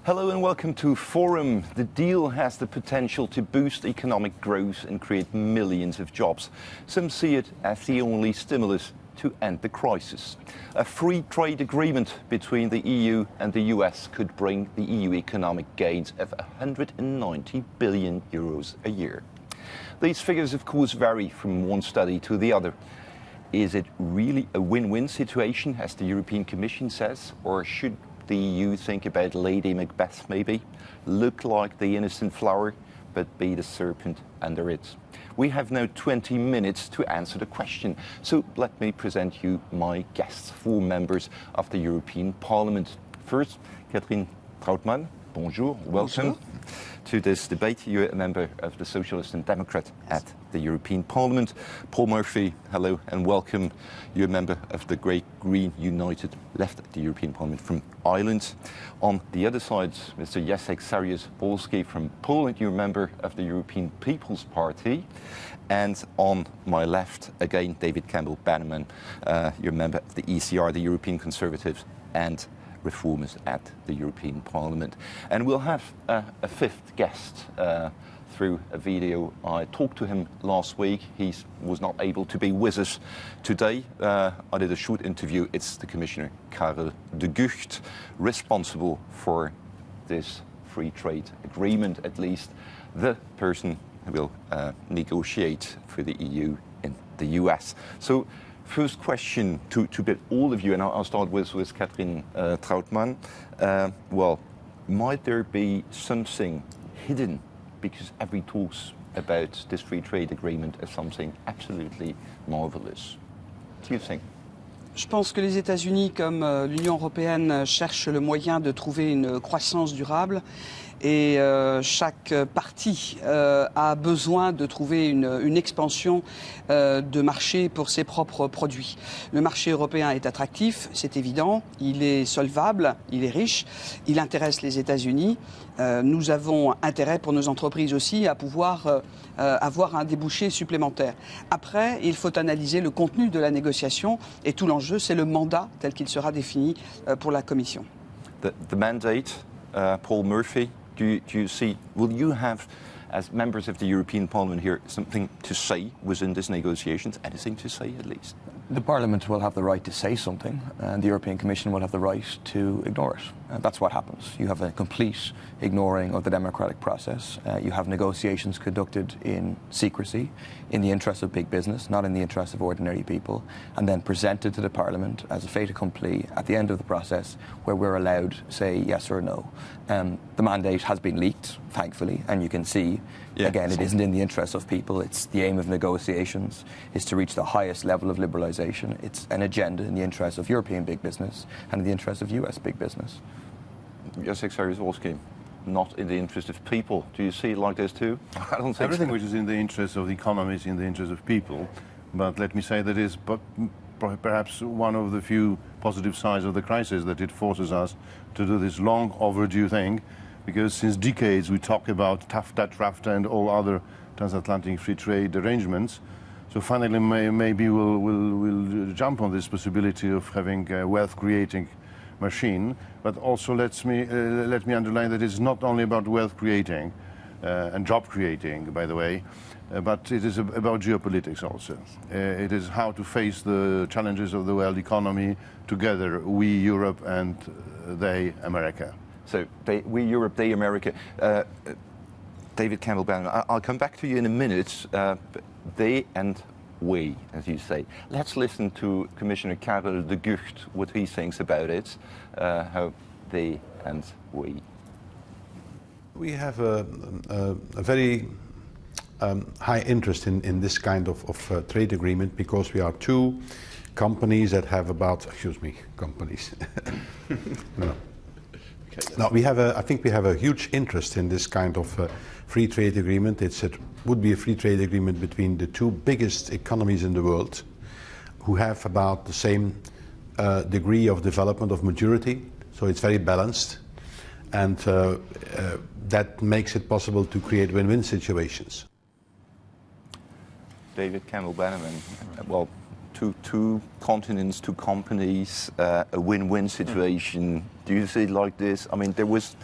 Hello and welcome to Forum. The deal has the potential to boost economic growth and create millions of jobs. Some see it as the only stimulus to end the crisis. A free trade agreement between the EU and the US could bring the EU economic gains of 190 billion euros a year. These figures, of course, vary from one study to the other. Is it really a win-win situation, as the European Commission says, or should the EU think about Lady Macbeth maybe? Look like the innocent flower, but be the serpent under it. We have now 20 minutes to answer the question. So let me present you my guests, 4 members of the European Parliament. First, Catherine Trautmann, bonjour, welcome. Bonjour. To this debate. You're a member of the Socialist and Democrat at the European Parliament. Paul Murphy, hello and welcome. You're a member of the Great Green United Left at the European Parliament from Ireland. On the other side, Mr. Jacek Saryusz-Wolski from Poland. You're a member of the European People's Party. And on my left, again, David Campbell Bannerman. You're a member of the ECR, the European Conservatives and Reformers at the European Parliament. And we'll have a 5th guest through a video. I talked to him last week. He was not able to be with us today. I did a short interview. It's the Commissioner Karel de Gucht, responsible for this free trade agreement, at least the person who will negotiate for the EU in the US. So, first question to all of you, and I'll start with Catherine Trautmann. Well, might there be something hidden, because every talks about this free trade agreement as something absolutely marvelous? What do you think? Je pense que les États-Unis, comme l'Union européenne, cherchent le moyen de trouver une croissance durable. Et chaque parti a besoin de trouver une expansion de marché pour ses propres produits. Le marché européen est attractif, c'est évident, il est solvable, il est riche, il intéresse les États-Unis. Nous avons intérêt pour nos entreprises aussi à pouvoir avoir un débouché supplémentaire. Après, il faut analyser le contenu de la négociation et tout l'enjeu, c'est le mandat tel qu'il sera défini pour la Commission. The mandate, Paul Murphy. Do you see, will you have, as members of the European Parliament here, something to say within these negotiations? Anything to say, at least? The Parliament will have the right to say something, and the European Commission will have the right to ignore it. That's what happens. You have a complete ignoring of the democratic process. You have negotiations conducted in secrecy, in the interest of big business, not in the interest of ordinary people, and then presented to the Parliament as a fait accompli at the end of the process, where we're allowed to say yes or no. The mandate has been leaked, thankfully, and you can see, again, it isn't in the interest of people. It's the aim of negotiations is to reach the highest level of liberalisation. It's an agenda in the interest of European big business and in the interest of US big business. Jacek Saryusz-Wolski, not in the interest of people. Do you see it like this too? I don't think everything so. Which is in the interest of the economy is in the interest of people. But let me say that is perhaps one of the few positive sides of the crisis, that it forces us to do this long overdue thing, because since decades we talk about TAFTA and all other transatlantic free trade arrangements. So finally maybe we'll jump on this possibility of having a wealth-creating machine. But also let me underline that it's not only about wealth creating and job creating, by the way, but it is about geopolitics also. It is how to face the challenges of the world economy together, we Europe and they America. So we Europe, they America. David Campbell Bannerman, I'll come back to you in a minute. They and we, as you say. Let's listen to Commissioner Karel de Gucht, what he thinks about it, how they and we. We have a very high interest in this kind of trade agreement, because we are 2 companies that have about, companies. No. Now I think we have a huge interest in this kind of free trade agreement. It would be a free trade agreement between the 2 biggest economies in the world, who have about the same degree of development, of maturity. So it's very balanced, and that makes it possible to create win-win situations. David Campbell Bannerman, well, two continents, 2 companies, a win-win situation. Do you see it like this? I mean, there was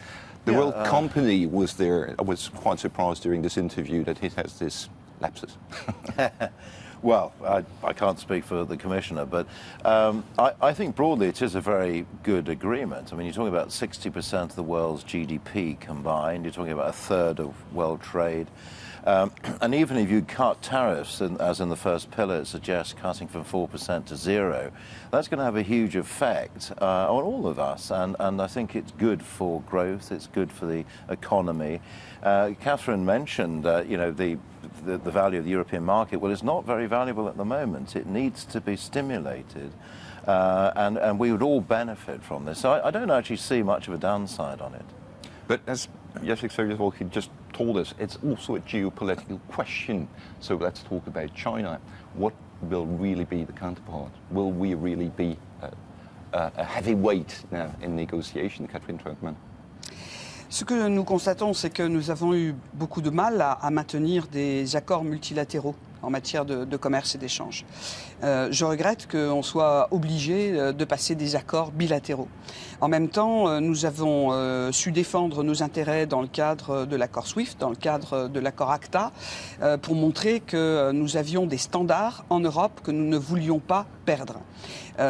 The World Company was there. I was quite surprised during this interview that he has this lapsus. Well, I can't speak for the Commissioner, but I think broadly it is a very good agreement. I mean, you're talking about 60% of the world's GDP combined, you're talking about a third of world trade. And even if you cut tariffs, as in the first pillar it suggests cutting from 4% to 0, that's going to have a huge effect on all of us. And I think it's good for growth, it's good for the economy. Catherine mentioned, you know, the value of the European market. Well, it's not very valuable at the moment. It needs to be stimulated. And we would all benefit from this. So I don't actually see much of a downside on it. But as Jacek Saryusz-Wolski just told us, it's also a geopolitical question. So let's talk about China. What will really be the counterpart? Will we really be a heavyweight now in negotiation, Catherine Trautmann? Ce que nous constatons, c'est que nous avons eu beaucoup de mal à maintenir des accords multilatéraux en matière de commerce et d'échange. Je regrette qu'on soit obligé de passer des accords bilatéraux. En même temps, nous avons su défendre nos intérêts dans le cadre de l'accord SWIFT, dans le cadre de l'accord ACTA, pour montrer que nous avions des standards en Europe que nous ne voulions pas perdre.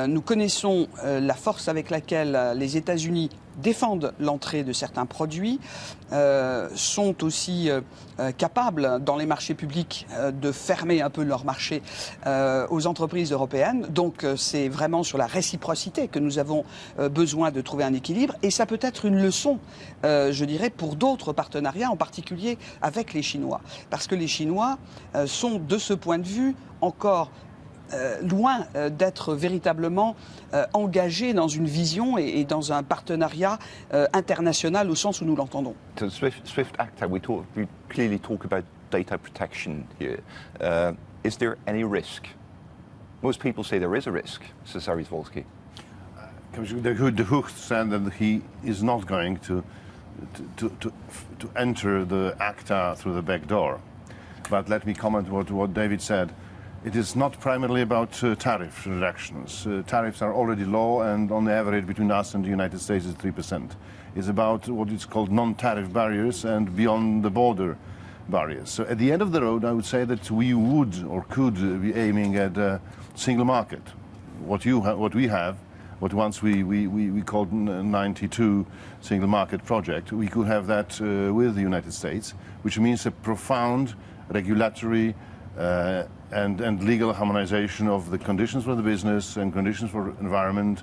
Nous connaissons la force avec laquelle les États-Unis défendent l'entrée de certains produits, sont aussi capables dans les marchés publics de fermer un peu leur marché aux entreprises européennes. Donc c'est vraiment sur la réciprocité que nous avons besoin de trouver un équilibre, et ça peut être une leçon, je dirais, pour d'autres partenariats, en particulier avec les Chinois. Parce que les Chinois sont, de ce point de vue, encore loin d'être véritablement engagés dans une vision et dans un partenariat international au sens où nous l'entendons. So Swift ACTA, we clearly talk about data protection here. Is there any risk? Most people say there is a risk, Mr. Saryusz-Wolski. De Gucht said that he is not going to enter the ACTA through the back door. But let me comment what David said. It is not primarily about tariff reductions. Tariffs are already low, and on the average between us and the United States is 3%. It's about what is called non-tariff barriers and beyond the border barriers. So at the end of the road, I would say that we would or could be aiming at a single market. What we have, what once we called 92 single market project, we could have that with the United States, which means a profound regulatory and legal harmonization of the conditions for the business and conditions for environment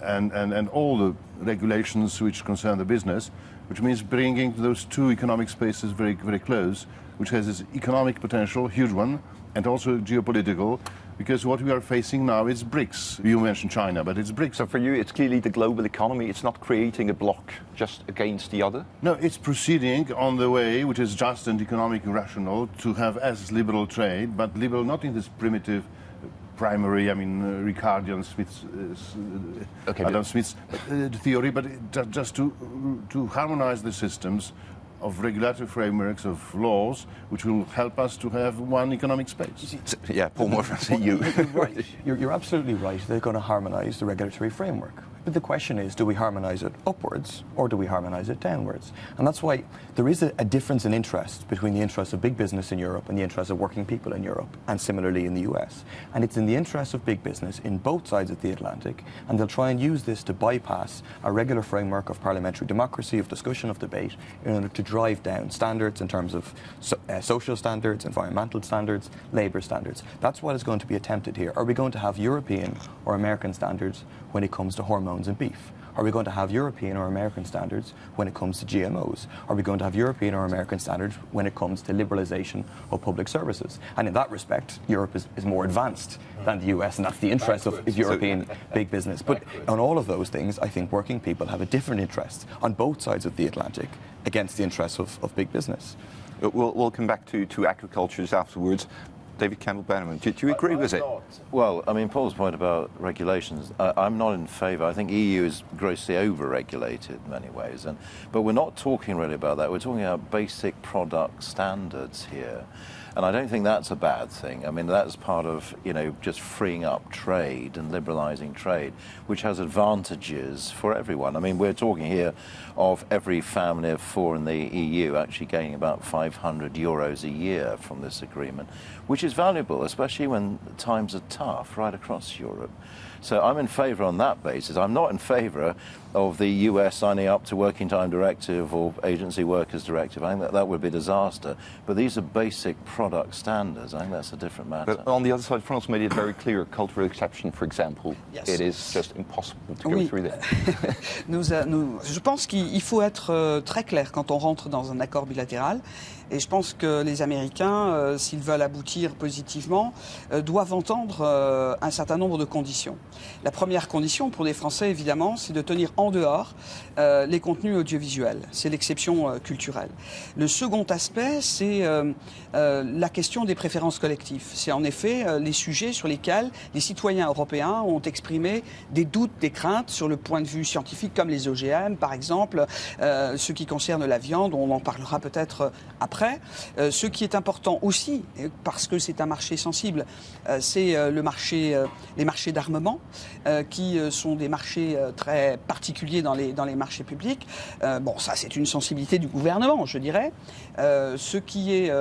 and all the regulations which concern the business, which means bringing those two economic spaces very, very close, which has its economic potential, huge one, and also geopolitical, because what we are facing now is BRICS. You mentioned China, but it's BRICS. So for you, it's clearly the global economy. It's not creating a bloc just against the other? No, it's proceeding on the way, which is just and economic rational, to have as liberal trade, but liberal not in this primitive primary, I mean, Ricardian Smith's, Adam Smith's theory, but just to harmonize the systems of regulatory frameworks, of laws, which will help us to have one economic space. Yeah, Paul Morphy, you. Right. You're absolutely right. They're going to harmonise the regulatory framework. But the question is, do we harmonise it upwards or do we harmonise it downwards? And that's why there is a difference in interest between the interests of big business in Europe and the interests of working people in Europe, and similarly in the US. And it's in the interests of big business in both sides of the Atlantic, and they'll try and use this to bypass a regular framework of parliamentary democracy, of discussion, of debate, in order to drive down standards in terms of social standards, environmental standards, labour standards. That's what is going to be attempted here. Are we going to have European or American standards when it comes to hormones and beef? Are we going to have European or American standards when it comes to GMOs? Are we going to have European or American standards when it comes to liberalisation of public services? And in that respect, Europe is more advanced than the US, and that's the interest of European big business. But on all of those things, I think working people have a different interest on both sides of the Atlantic against the interests of big business. We'll come back to agriculture afterwards. David Campbell Bannerman, do you agree with it? Well, I mean, Paul's point about regulations, I'm not in favour. I think EU is grossly over-regulated in many ways, but we're not talking really about that. We're talking about basic product standards here. And I don't think that's a bad thing. I mean, that's part of, just freeing up trade and liberalising trade, which has advantages for everyone. I mean, we're talking here of every family of 4 in the EU actually gaining about €500 a year from this agreement, which is valuable, especially when times are tough right across Europe. So I'm in favour on that basis. I'm not in favour of the US signing up to Working Time Directive or Agency Workers Directive. I think that would be a disaster. But these are basic product standards. I think that's a different matter. But on the other side, France made it very clear, cultural exception, for example, Yes. it is just impossible to go Oui. through that. Je pense qu'il faut être très clair quand on rentre dans un accord bilatéral. Et je pense que les Américains, s'ils veulent aboutir positivement, doivent entendre un certain nombre de conditions. La première condition pour les Français, évidemment, c'est de tenir en dehors les contenus audiovisuels. C'est l'exception culturelle. Le second aspect, c'est la question des préférences collectives. C'est en effet les sujets sur lesquels les citoyens européens ont exprimé des doutes, des craintes sur le point de vue scientifique, comme les OGM, par exemple, ce qui concerne la viande, on en parlera peut-être après. Ce qui est important aussi, parce que c'est un marché sensible, c'est les marchés d'armement, qui sont des marchés très particuliers dans les marchés publics. Bon, ça c'est une sensibilité du gouvernement, je dirais. Ce qui est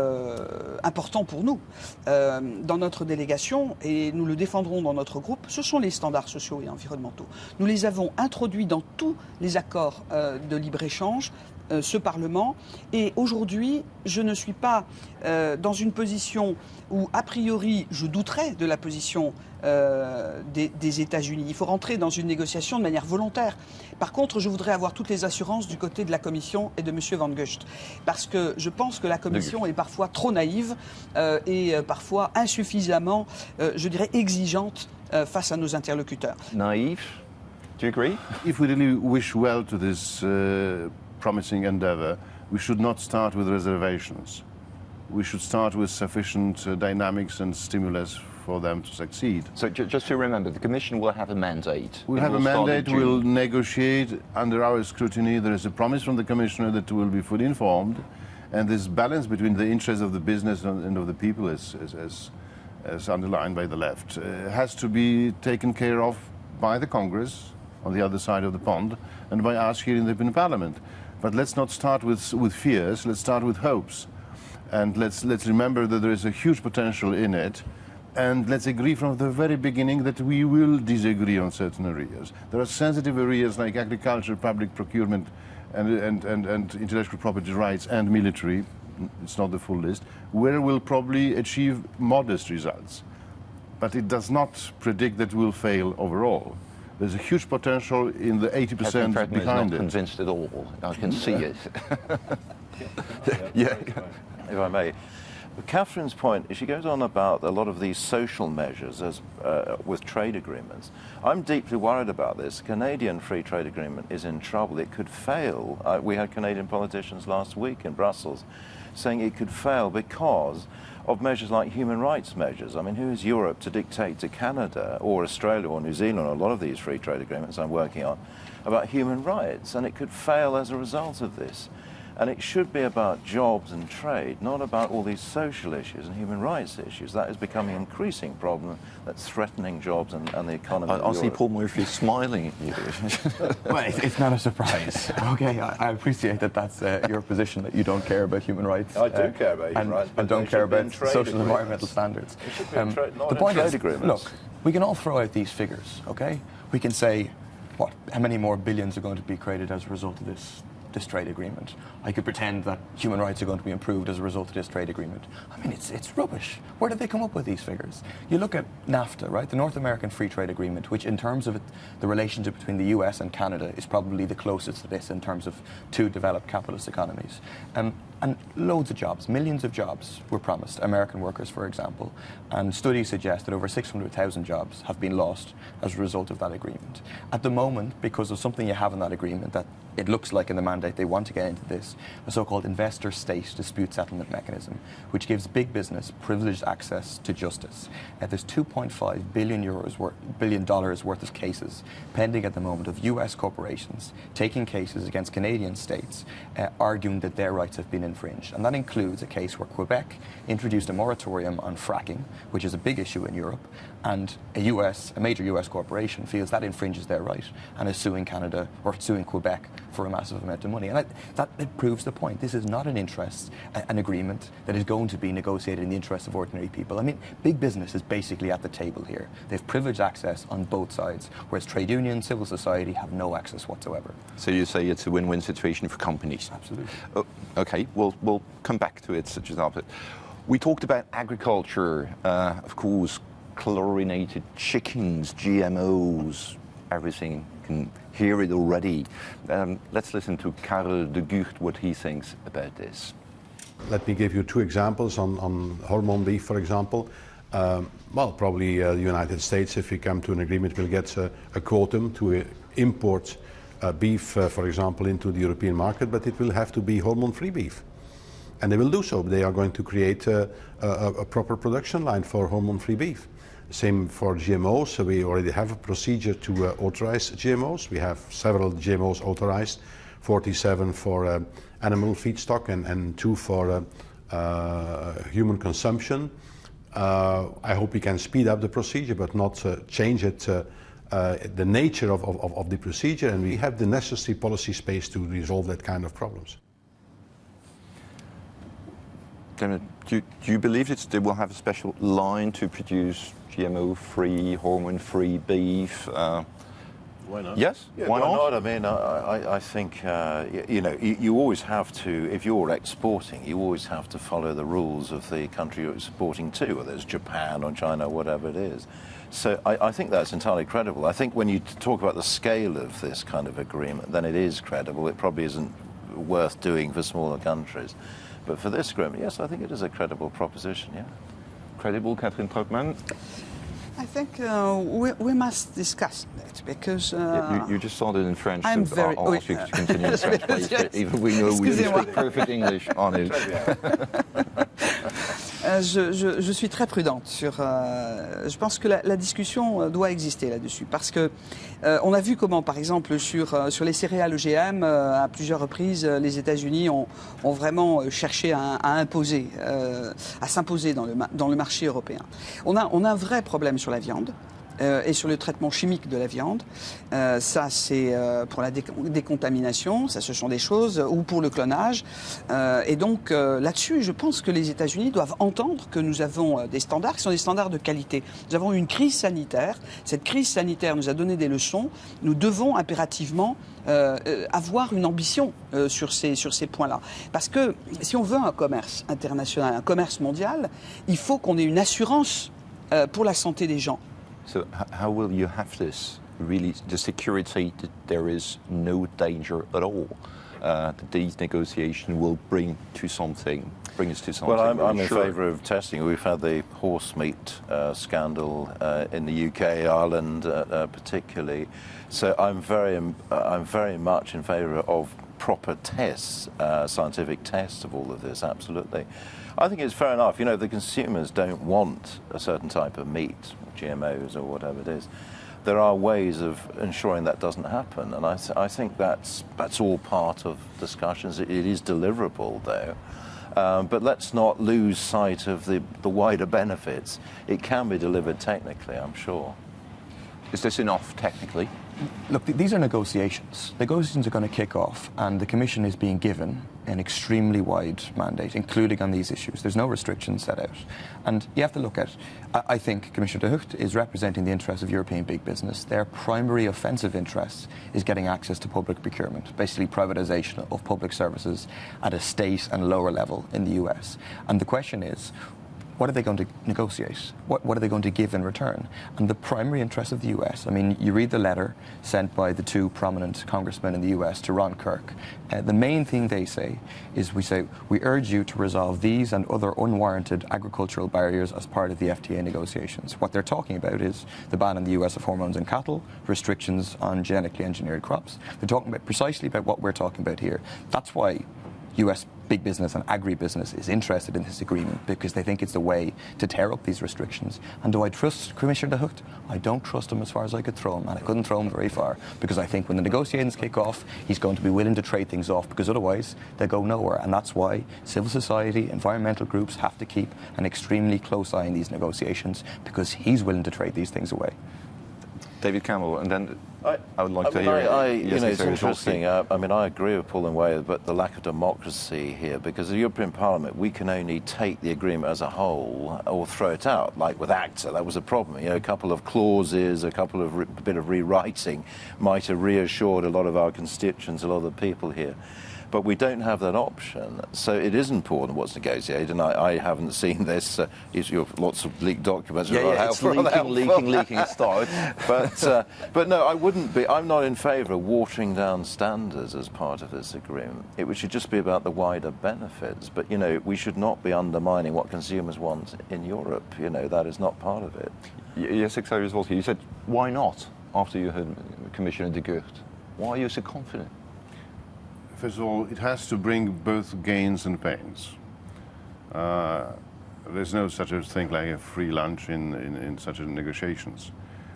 important pour nous, dans notre délégation, et nous le défendrons dans notre groupe, ce sont les standards sociaux et environnementaux. Nous les avons introduits dans tous les accords de libre-échange, ce Parlement, et aujourd'hui je ne suis pas dans une position où a priori je douterais de la position des États-Unis. Il faut rentrer dans une négociation de manière volontaire. Par contre, je voudrais avoir toutes les assurances du côté de la Commission et de M. Van Gucht, parce que je pense que la Commission est parfois trop naïve et parfois insuffisamment, je dirais, exigeante face à nos interlocuteurs. Naive, do you agree? If we really wish well to this promising endeavour, we should not start with reservations. We should start with sufficient dynamics and stimulus for them to succeed. So just to remember, the Commission will have a mandate. We'll It have a will start in mandate, June. we'll negotiate under our scrutiny. There is a promise from the Commissioner that we'll be fully informed, and this balance between the interests of the business and of the people, as underlined by the left, has to be taken care of by the Congress on the other side of the pond and by us here in the European Parliament. But let's not start with fears, let's start with hopes. And let's remember that there is a huge potential in it. And let's agree from the very beginning that we will disagree on certain areas. There are sensitive areas like agriculture, public procurement, and intellectual property rights and military, it's not the full list, where we'll probably achieve modest results. But it does not predict that we'll fail overall. There's a huge potential in the 80% Catherine is behind not it. convinced at all. I can see it. Yeah. If I may. Catherine's point, she goes on about a lot of these social measures with trade agreements. I'm deeply worried about this. The Canadian Free Trade Agreement is in trouble. It could fail. We had Canadian politicians last week in Brussels saying it could fail because of measures like human rights measures. I mean, who is Europe to dictate to Canada or Australia or New Zealand, a lot of these free trade agreements I'm working on, about human rights? And it could fail as a result of this. And it should be about jobs and trade, not about all these social issues and human rights issues. That is becoming an increasing problem that's threatening jobs and the economy of I see Europe. Paul Murphy smiling at you. Well, it's not a surprise. Okay, I appreciate that that's your position, that you don't care about human rights. I do care about human rights, but and don't they care should be in about trade social and agreements. environmental standards. It should be in trade, not the in point trade is, agreements. look, we can all throw out these figures, okay? We can say, how many more billions are going to be created as a result of this trade agreement. I could pretend that human rights are going to be improved as a result of this trade agreement. I mean, it's rubbish. Where did they come up with these figures? You look at NAFTA, right, the North American Free Trade Agreement, which in terms of the relationship between the US and Canada is probably the closest to this in terms of two developed capitalist economies. And loads of jobs, millions of jobs were promised, American workers, for example. And studies suggest that over 600,000 jobs have been lost as a result of that agreement. At the moment, because of something you have in that agreement that it looks like in the mandate they want to get into this, a so-called investor-state dispute settlement mechanism, which gives big business privileged access to justice. There's $2.5 billion worth of cases pending at the moment of US corporations taking cases against Canadian states, arguing that their rights have been infringed. And that includes a case where Quebec introduced a moratorium on fracking, which is a big issue in Europe, and a major US corporation feels that infringes their right and is suing Canada or suing Quebec for a massive amount of money. And that proves the point. This is not an agreement that is going to be negotiated in the interest of ordinary people. I mean, big business is basically at the table here. They've privileged access on both sides, whereas trade unions, civil society have no access whatsoever. So you say it's a win-win situation for companies? Absolutely. Oh, okay, we'll come back to it such as that. We talked about agriculture, of course, chlorinated chickens, GMOs, everything. You can hear it already. Let's listen to Karel de Gucht, what he thinks about this. Let me give you two examples on hormone beef, for example. Well, probably the United States, if we come to an agreement, will get a quotum to import beef, for example, into the European market, but it will have to be hormone-free beef. And they will do so. They are going to create a proper production line for hormone-free beef. Same for GMOs. So we already have a procedure to authorize GMOs. We have several GMOs authorized, 47 for animal feedstock and 2 for human consumption. I hope we can speed up the procedure, but not change it, the nature of the procedure, and we have the necessary policy space to resolve that kind of problems. Do you believe that they will have a special line to produce GMO-free, hormone-free beef? Why not? Yes? Yeah, why not? I mean, I think, you always have to, if you're exporting, you always have to follow the rules of the country you're exporting to, whether it's Japan or China, whatever it is. So I think that's entirely credible. I think when you talk about the scale of this kind of agreement, then it is credible. It probably isn't worth doing for smaller countries. But for this agreement, yes, I think it is a credible proposition, yeah. Credible, Catherine Trautmann? I think we must discuss that because... you just started in French, I'm so very... I'll ask you to continue in French, please. Yes. But even we know we speak perfect English on it. Je suis très prudente sur. Je pense que la discussion doit exister là-dessus parce que on a vu comment, par exemple, sur les céréales OGM, à plusieurs reprises, les États-Unis ont vraiment cherché à imposer, à s'imposer dans le marché européen. On a un vrai problème sur la viande. Et sur le traitement chimique de la viande. Ça, c'est pour la décontamination, ça, ce sont des choses, ou pour le clonage. Et donc, là-dessus, je pense que les États-Unis doivent entendre que nous avons des standards qui sont des standards de qualité. Nous avons une crise sanitaire. Cette crise sanitaire nous a donné des leçons. Nous devons impérativement avoir une ambition sur ces points-là. Parce que si on veut un commerce international, un commerce mondial, il faut qu'on ait une assurance pour la santé des gens. So how will you have this? Really, the security that there is no danger at all. That these negotiations will bring us to something. Well, I'm in favour of testing. We've had the horse meat scandal in the UK, Ireland particularly. So I'm very much in favour of proper tests, scientific tests of all of this. Absolutely. I think it's fair enough. You know, the consumers don't want a certain type of meat, GMOs or whatever it is. There are ways of ensuring that doesn't happen, and I think that's all part of discussions. It is deliverable, though. But let's not lose sight of the wider benefits. It can be delivered technically, I'm sure. Is this enough technically? Look, these are negotiations. Negotiations are going to kick off, and the Commission is being given an extremely wide mandate, including on these issues. There's no restrictions set out. And you have to look at, I think Commissioner de Gucht is representing the interests of European big business. Their primary offensive interest is getting access to public procurement, basically privatization of public services at a state and lower level in the US. And the question is, what are they going to negotiate? What are they going to give in return? And the primary interest of the US, I mean, you read the letter sent by the two prominent congressmen in the US to Ron Kirk. The main thing they say is we urge you to resolve these and other unwarranted agricultural barriers as part of the FTA negotiations. What they're talking about is the ban in the US of hormones in cattle, restrictions on genetically engineered crops. They're talking about precisely about what we're talking about here. That's why US big business and agribusiness is interested in this agreement because they think it's the way to tear up these restrictions. And do I trust Commissioner De Gucht? I don't trust him as far as I could throw him, and I couldn't throw him very far, because I think when the negotiations kick off, he's going to be willing to trade things off, because otherwise they'll go nowhere. And that's why civil society, environmental groups have to keep an extremely close eye on these negotiations, because he's willing to trade these things away. David Campbell, and then I would like to hear. It's interesting. I agree with Paul in a way, but the lack of democracy here, because the European Parliament, we can only take the agreement as a whole or throw it out. Like with ACTA, that was a problem. A couple of clauses, a bit of rewriting might have reassured a lot of our constituents, a lot of the people here. But we don't have that option, so it is important what's negotiated. And I haven't seen this. Lots of leaked documents. It's leaking. It starts. But no, I wouldn't be. I'm not in favour of watering down standards as part of this agreement. It should just be about the wider benefits. But we should not be undermining what consumers want in Europe. That is not part of it. Yes, Secretary Zwolski, you said why not after you heard Commissioner De Gucht? Why are you so confident? First of all, it has to bring both gains and pains. There's no such a thing like a free lunch in such negotiations.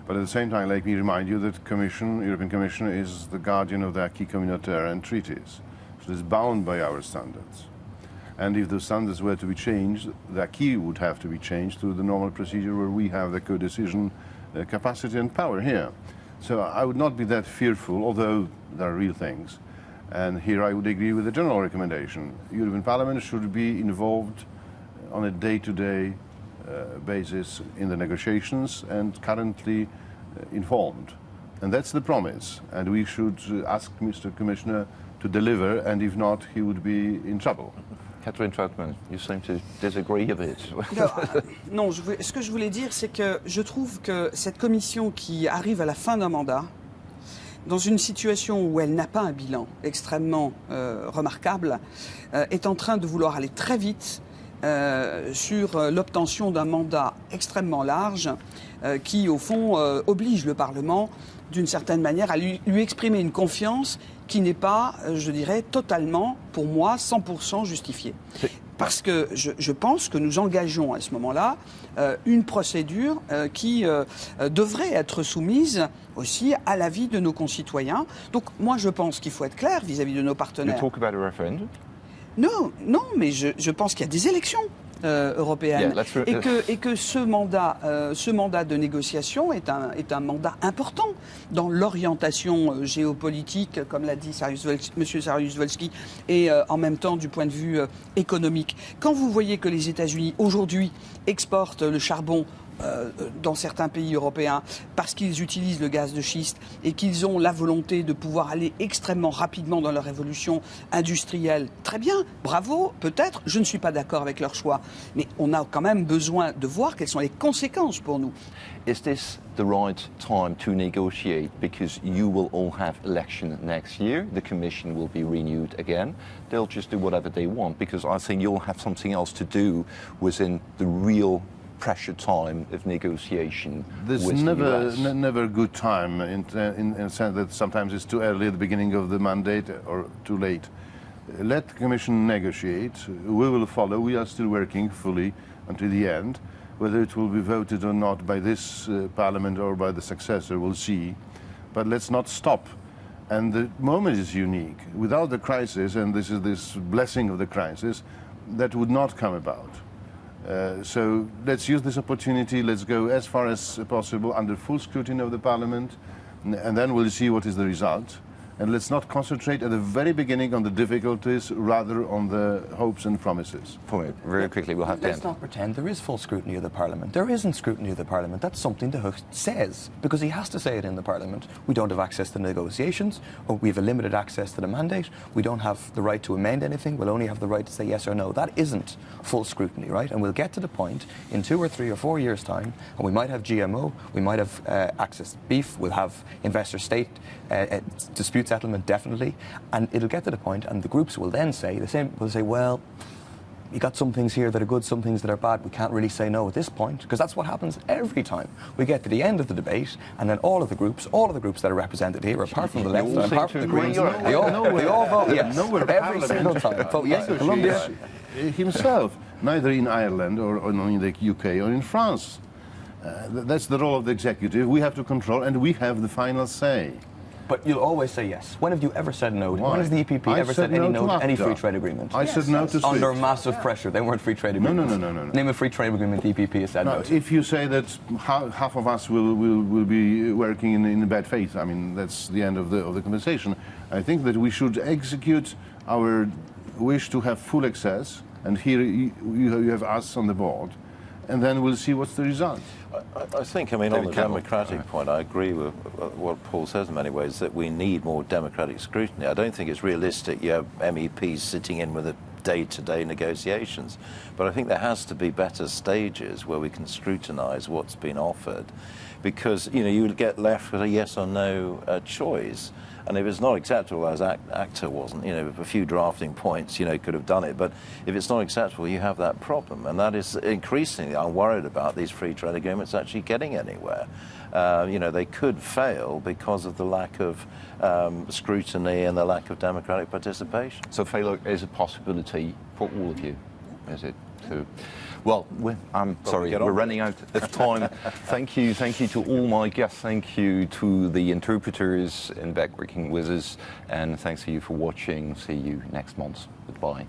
But at the same time, let me remind you that European Commission is the guardian of the acquis communautaire and treaties. So it's bound by our standards. And if the standards were to be changed, the acquis would have to be changed through the normal procedure where we have the co-decision capacity and power here. So I would not be that fearful, although there are real things. And here I would agree with the general recommendation. European Parliament should be involved on a day-to-day basis in the negotiations and currently informed. And that's the promise. And we should ask Mr. Commissioner to deliver, and if not, he would be in trouble. Catherine Trautmann, you seem to disagree a bit. Non, ce que je voulais dire, c'est que je trouve que cette commission qui arrive à la fin d'un mandat, dans une situation où elle n'a pas un bilan extrêmement remarquable, est en train de vouloir aller très vite sur l'obtention d'un mandat extrêmement large qui, au fond, oblige le Parlement, d'une certaine manière, à lui exprimer une confiance qui n'est pas, je dirais, totalement, pour moi, 100% justifiée. Parce que je pense que nous engageons à ce moment-là une procédure qui devrait être soumise aussi à l'avis de nos concitoyens. Donc moi je pense qu'il faut être clair vis-à-vis de nos partenaires. You talk about a referendum? Non, mais je pense qu'il y a des élections européenne, et que ce mandat de négociation est un mandat important dans l'orientation géopolitique, comme l'a dit M. Saryusz-Wolski, et en même temps du point de vue économique. Quand vous voyez que les États-Unis aujourd'hui exportent le charbon dans certains pays européens parce qu'ils utilisent le gaz de schiste et qu'ils ont la volonté de pouvoir aller extrêmement rapidement dans leur révolution industrielle. Très bien, bravo, peut-être, je ne suis pas d'accord avec leur choix, mais on a quand même besoin de voir quelles sont les conséquences pour nous. Is this the right time to negotiate? Because you will all have election next year. The Commission will be renewed again. They'll just do whatever they want, because I think you'll have something else to do within the real pressure time of negotiation. There's never a good time in the sense that sometimes it's too early at the beginning of the mandate or too late. Let the Commission negotiate. We will follow. We are still working fully until the end. Whether it will be voted or not by this Parliament or by the successor, we'll see. But let's not stop. And the moment is unique. Without the crisis, and this is this blessing of the crisis, that would not come about. So let's use this opportunity, let's go as far as possible under full scrutiny of the Parliament, and then we'll see what is the result. And let's not concentrate at the very beginning on the difficulties, rather on the hopes and promises. Very quickly, we'll have to end. Let's not pretend there is full scrutiny of the Parliament. There isn't scrutiny of the Parliament. That's something De Gucht says, because he has to say it in the Parliament. We don't have access to negotiations, or we have a limited access to the mandate. We don't have the right to amend anything. We'll only have the right to say yes or no. That isn't full scrutiny, right? And we'll get to the point in 2 or 3 or 4 years' time, and we might have GMO, we might have access to beef, we'll have investor-state dispute settlement, definitely, and it'll get to the point, and the groups will then say the same. Will say, well, you got some things here that are good, some things that are bad. We can't really say no at this point, because that's what happens every time. We get to the end of the debate, and then all of the groups that are represented here, apart from the left and apart from the Greens, they all vote yes. Every single time. Vote yes in Colombia. Himself, neither in Ireland or in the UK or in France. That's the role of the executive. We have to control, and we have the final say. But you'll always say yes. When have you ever said no? Why? When has the EPP ever said any no to any free trade agreement? I said no to SWIFT. Under massive pressure. They weren't free trade agreements. No. Name a free trade agreement the EPP has said no to. If you say that half of us will be working in bad faith, I mean, that's the end of the conversation. I think that we should execute our wish to have full access, and here you have us on the board, and then we'll see what's the result. I think, I mean, on the democratic point, I agree with what Paul says in many ways, that we need more democratic scrutiny. I don't think it's realistic you have MEPs sitting in with the day-to-day negotiations, but I think there has to be better stages where we can scrutinise what's been offered, because, you know, you would get left with a yes or no choice. And if it's not acceptable, as ACTA wasn't, you know, a few drafting points, you know, could have done it. But if it's not acceptable, you have that problem. And that is increasingly, I'm worried about these free trade agreements actually getting anywhere. You know, they could fail because of the lack of scrutiny and the lack of democratic participation. So failure is a possibility for all of you, is it? Well, I'm sorry, we're running out of time. Thank you to all my guests. Thank you to the interpreters in back working with us, and thanks to you for watching. See you next month. Goodbye.